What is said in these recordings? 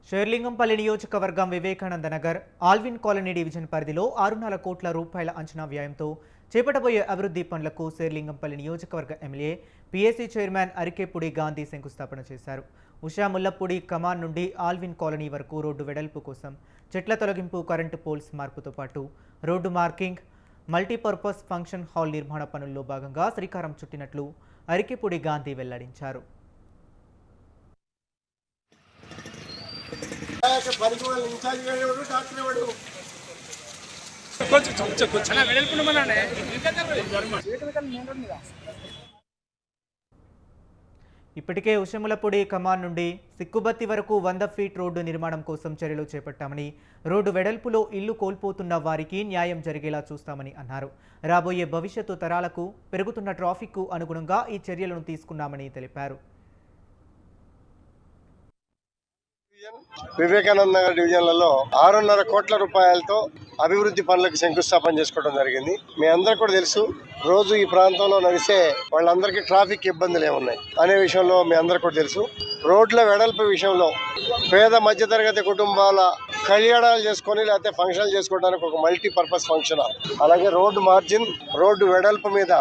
షేర్లింగంపల్లి నియోజకవర్గం Vivekananda Nagar Allwyn colony division పరిధిలో 6,00 కోట్ల రూపాయల అంచనా వ్యయంతో చేపట్టబోయే అభివృద్ధి పనులకు షేర్లింగంపల్లి నియోజకవర్గ ఎమ్మెల్యే పీఏసీ చైర్మన్ అరికేపుడి గాంధీ శంకుస్థాపన చేశారు. ఉషా ముల్లపూడి కమాన్ నుండి ఆల్విన్ కాలనీ వరకు రోడ్డు వెడల్పు కోసం చెట్ల తొలగింపు, కరెంటు పోల్స్ మార్పుతో పాటు road marking, multipurpose function hall నిర్మాణ పనుల్లో భాగంగా శ్రీకారం చుట్టినట్లు అరికేపుడి గాంధీ వెల్లడించారు. ఇప్పటికే ఉషములపూడి కమాన్ నుండి సిక్కుబత్తి వరకు 100 ఫీట్ రోడ్డు నిర్మాణం కోసం చర్యలు చేపట్టామని, రోడ్డు వెడల్పులో ఇల్లు కోల్పోతున్న వారికి న్యాయం జరిగేలా చూస్తామని అన్నారు. రాబోయే భవిష్యత్తు తరాలకు పెరుగుతున్న ట్రాఫిక్కు అనుగుణంగా ఈ చర్యలను తీసుకున్నామని తెలిపారు. వివేకానంద నగర్ డివిజన్లలో 6,5 కోట్ల రూపాయలతో అభివృద్ధి పనులకు శంకుస్థాపన చేసుకోవడం జరిగింది. మీ అందరికీ కూడా తెలుసు, రోజు ఈ ప్రాంతంలో నడిచే వాళ్ళందరికీ ట్రాఫిక్ ఇబ్బందులు ఏమున్నాయి అనే విషయంలో మీ అందరికీ కూడా తెలుసు. రోడ్ల వెడల్పు విషయంలో పేద మధ్యతరగతి కుటుంబాల కళ్యాణాలు చేసుకొని లేకపోతే ఫంక్షన్లు చేసుకోవడానికి ఒక మల్టీపర్పస్ ఫంక్షన్ హాల్, అలాగే రోడ్డు మార్జిన్, రోడ్డు వెడల్పు మీద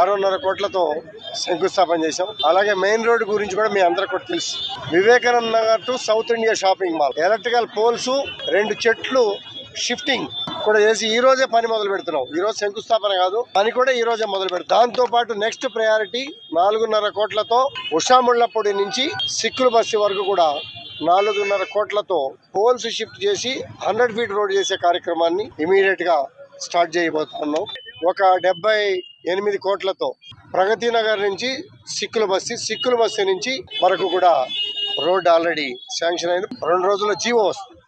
6,5 కోట్లతో శంకుస్థాపన చేశాం. అలాగే మెయిన్ రోడ్డు గురించి కూడా మీ అందరికీ కూడా తెలుసు. Vivekananda Nagar to South India Shopping Mall electrical poles, 2 చెట్లు షిఫ్టింగ్ కూడా చేసి ఈ రోజే పని మొదలు పెడుతున్నాం. ఈ రోజు శంకుస్థాపన కాదు, పని కూడా ఈ రోజే మొదలు పెడతాం. దాంతో పాటు నెక్స్ట్ ప్రయారిటీ 4,5 కోట్లతో ఉషా ముల్లపూడి నుంచి సిక్కులు బస్సు వరకు కూడా 4,5 కోట్లతో పోల్స్ షిఫ్ట్ చేసి 100 ఫీట్ రోడ్ చేసే కార్యక్రమాన్ని ఇమీడియట్ గా స్టార్ట్ చేయబోతున్నాం. ఒక 78 కోట్లతో ప్రగతి నగర్ నుంచి సిక్కుల బస్సు నుంచి వరకు కూడా రోడ్ ఆల్రెడీ శాంక్షన్ అయింది. 2 రోజుల్లో జీవో వస్తుంది.